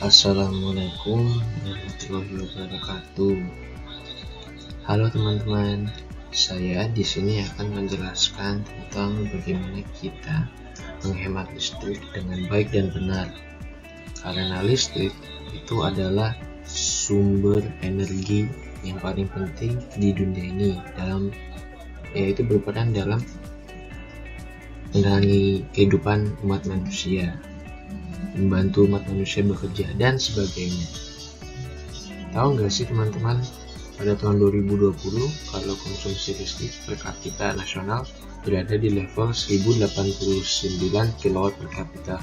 Assalamualaikum warahmatullahi wabarakatuh. Halo teman-teman, saya di sini akan menjelaskan tentang bagaimana kita menghemat listrik dengan baik dan benar. Karena listrik itu adalah sumber energi yang paling penting di dunia ini, yaitu berperan dalam menerangi kehidupan umat manusia, membantu umat manusia bekerja, dan sebagainya. Tahu nggak sih teman-teman, pada tahun 2020 kalau konsumsi listrik per kapita nasional berada di level 1089 kW per kapita,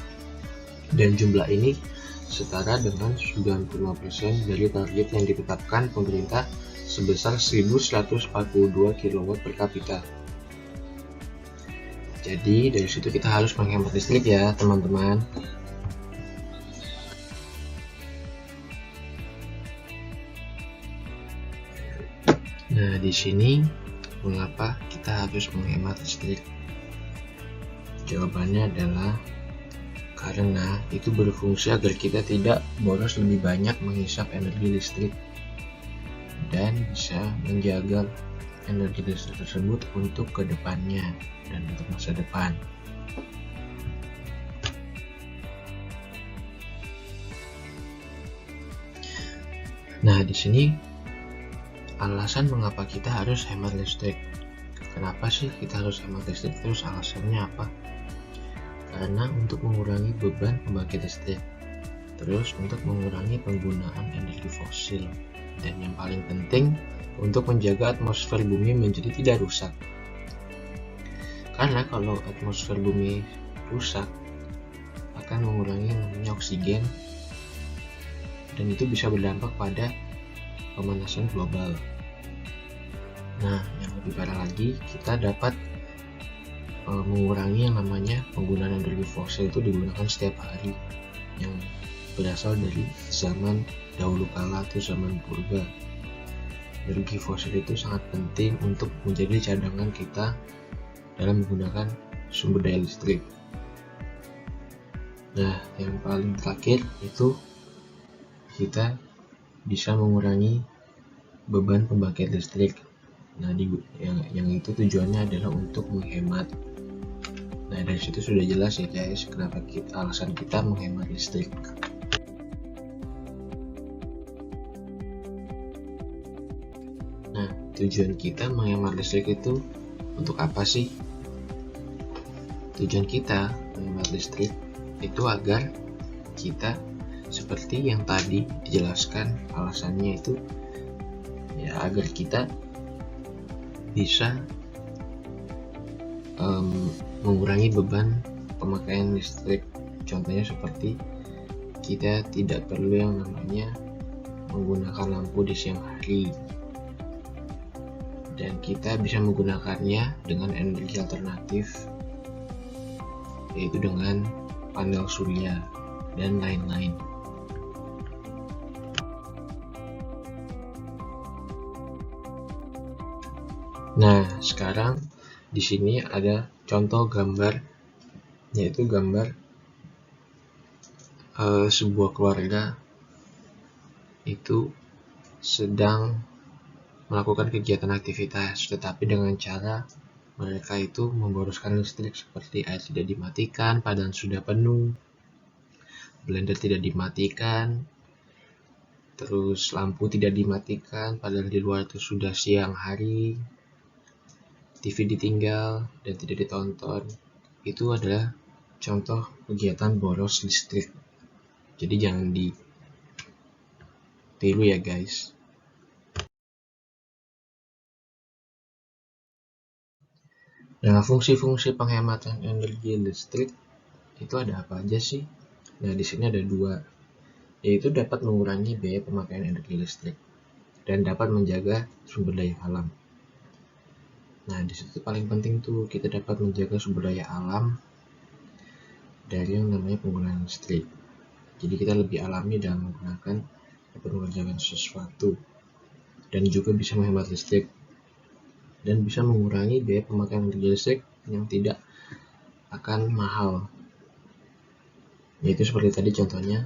dan jumlah ini setara dengan 95% dari target yang ditetapkan pemerintah sebesar 1142 kW per kapita. Jadi dari situ kita harus menghemat listrik ya teman-teman. Nah, di sini mengapa kita harus menghemat listrik? Jawabannya adalah karena itu berfungsi agar kita tidak boros lebih banyak menghisap energi listrik dan bisa menjaga energi listrik tersebut untuk kedepannya dan untuk masa depan. Nah, di sini alasan mengapa kita harus hemat listrik. Kenapa sih kita harus hemat listrik? Terus alasannya apa? Karena untuk mengurangi beban pembangkit listrik, terus untuk mengurangi penggunaan energi fosil, dan yang paling penting untuk menjaga atmosfer bumi menjadi tidak rusak. Karena kalau atmosfer bumi rusak akan mengurangi namanya oksigen, dan itu bisa berdampak pada pemanasan global. Nah, yang lebih parah lagi, kita dapat mengurangi yang namanya penggunaan energi fosil itu digunakan setiap hari, yang berasal dari zaman dahulu kala atau zaman purba. Energi fosil itu sangat penting untuk menjadi cadangan kita dalam menggunakan sumber daya listrik. Nah, yang paling terakhir itu kita bisa mengurangi beban pembangkit listrik. Nah, yang itu tujuannya adalah untuk menghemat. Nah, dari situ sudah jelas ya guys, kenapa alasan kita menghemat listrik. Nah, tujuan kita menghemat listrik itu untuk apa sih? Tujuan kita menghemat listrik itu agar kita, seperti yang tadi dijelaskan alasannya itu, ya agar kita bisa mengurangi beban pemakaian listrik. Contohnya seperti kita tidak perlu yang namanya menggunakan lampu di siang hari, dan kita bisa menggunakannya dengan energi alternatif, yaitu dengan panel surya dan lain-lain. Nah, sekarang di sini ada contoh gambar, yaitu gambar sebuah keluarga itu sedang melakukan kegiatan aktivitas, tetapi dengan cara mereka itu memboroskan listrik, seperti air tidak dimatikan padahal sudah penuh, blender tidak dimatikan, terus lampu tidak dimatikan padahal di luar itu sudah siang hari, TV ditinggal dan tidak ditonton. Itu adalah contoh kegiatan boros listrik. Jadi jangan ditiru ya guys. Nah, fungsi-fungsi penghematan energi listrik itu ada apa aja sih? Nah, di sini ada dua, yaitu dapat mengurangi biaya pemakaian energi listrik dan dapat menjaga sumber daya alam. Nah, di situ paling penting tuh kita dapat menjaga sumber daya alam dari yang namanya penggunaan listrik. Jadi kita lebih alami dalam menggunakan atau mengerjakan sesuatu, dan juga bisa menghemat listrik dan bisa mengurangi biaya pemakaian energi listrik yang tidak akan mahal. Yaitu seperti tadi contohnya,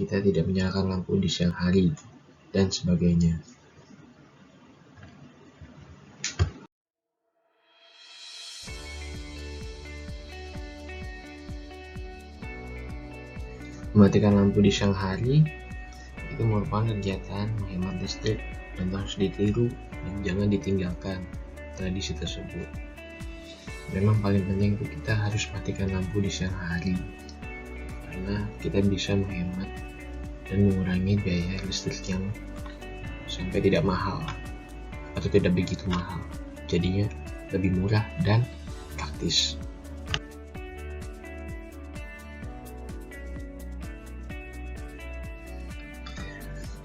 kita tidak menyalakan lampu di siang hari, dan sebagainya. Mematikan lampu di siang hari itu merupakan kegiatan menghemat listrik dan harus ditiru dan jangan ditinggalkan tradisi tersebut. Memang paling penting itu kita harus matikan lampu di siang hari karena kita bisa menghemat dan mengurangi biaya listrik yang sampai tidak mahal atau tidak begitu mahal, jadinya lebih murah dan praktis.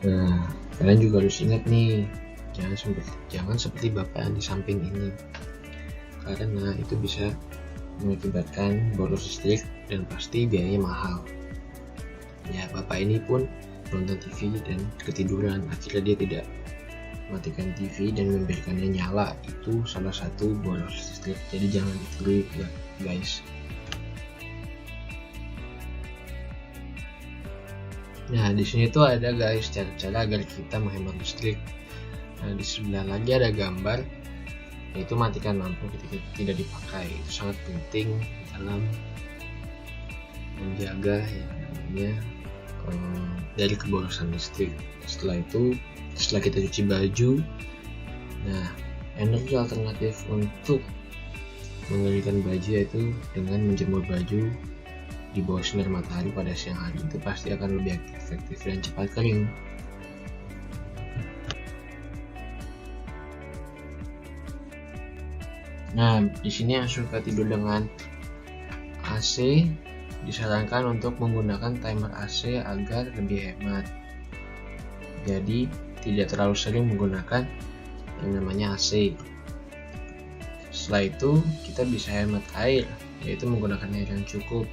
Nah, kalian juga harus ingat nih, jangan seperti bapak yang di samping ini, karena itu bisa mengakibatkan boros listrik dan pasti biayanya mahal. Ya, bapak ini pun nonton TV dan ketiduran, akhirnya dia tidak matikan TV dan membiarkannya nyala. Itu salah satu boros listrik, jadi jangan ditiru ya guys. Nah, di sini tuh ada guys cara-cara agar kita menghemat listrik. Nah, di sebelah lagi ada gambar, yaitu matikan lampu ketika tidak dipakai. Itu sangat penting dalam menjaga yang namanya dari keborosan listrik. Setelah kita cuci baju, nah energi alternatif untuk mengeringkan baju yaitu dengan menjemur baju di bawah sinar matahari pada siang hari. Itu pasti akan lebih efektif dan cepat kering. Nah, di sini yang suka tidur dengan AC disarankan untuk menggunakan timer AC agar lebih hemat. Jadi tidak terlalu sering menggunakan yang namanya AC. Setelah itu kita bisa hemat air, yaitu menggunakan air yang cukup.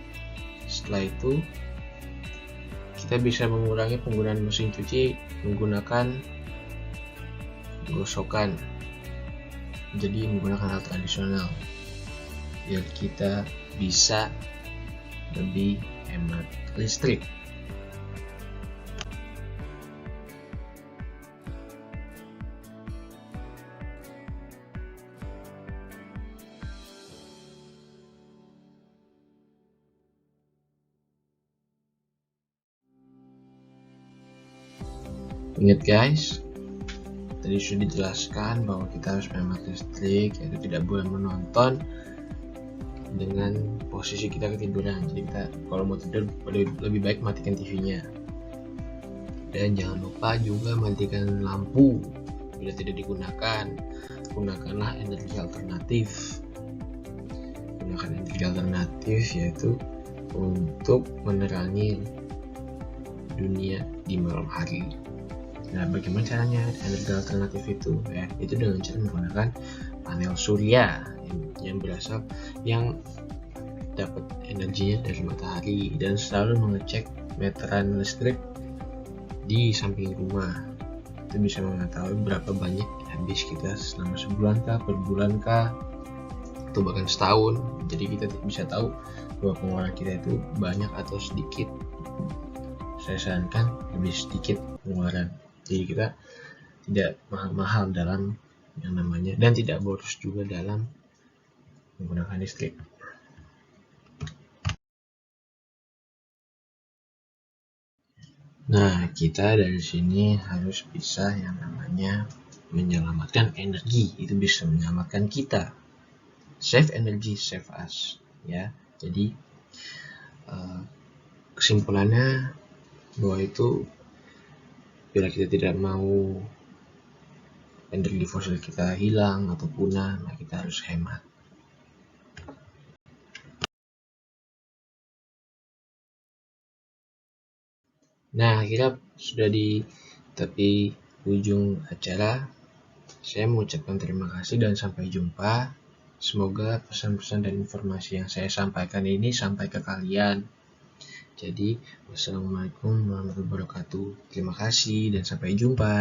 Setelah itu kita bisa mengurangi penggunaan mesin cuci menggunakan gosokan, jadi menggunakan hal tradisional biar kita bisa lebih hemat listrik. Ingat guys, tadi sudah dijelaskan bahwa kita harus menghemat listrik, yaitu tidak boleh menonton dengan posisi kita ketiduran. Jadi kita kalau mau tidur lebih baik matikan TV-nya. Dan jangan lupa juga matikan lampu bila tidak digunakan. Gunakanlah energi alternatif. Gunakan energi alternatif yaitu untuk menerangi dunia di malam hari. Nah, bagaimana caranya energi alternatif itu? Ya, itu dengan cara menggunakan panel surya yang dapat energinya dari matahari, dan selalu mengecek meteran listrik di samping rumah. Itu bisa mengetahui berapa banyak habis kita selama sebulan kah, per bulan kah, atau bahkan setahun. Jadi kita bisa tahu bahwa pengeluaran kita itu banyak atau sedikit. Saya sarankan lebih sedikit pengeluaran. Jadi kita tidak mahal-mahal dalam yang namanya, dan tidak boros juga dalam menggunakan listrik. Nah, kita dari sini harus bisa yang namanya menyelamatkan energi. Itu bisa menyelamatkan kita. Save energy, save us. Ya, jadi kesimpulannya bahwa itu bila kita tidak mau energi fosil kita hilang atau punah, nah kita harus hemat. Nah, akhirnya sudah di tepi ujung acara. Saya mengucapkan terima kasih dan sampai jumpa. Semoga pesan-pesan dan informasi yang saya sampaikan ini sampai ke kalian. Jadi, wassalamualaikum warahmatullahi wabarakatuh. Terima kasih dan sampai jumpa.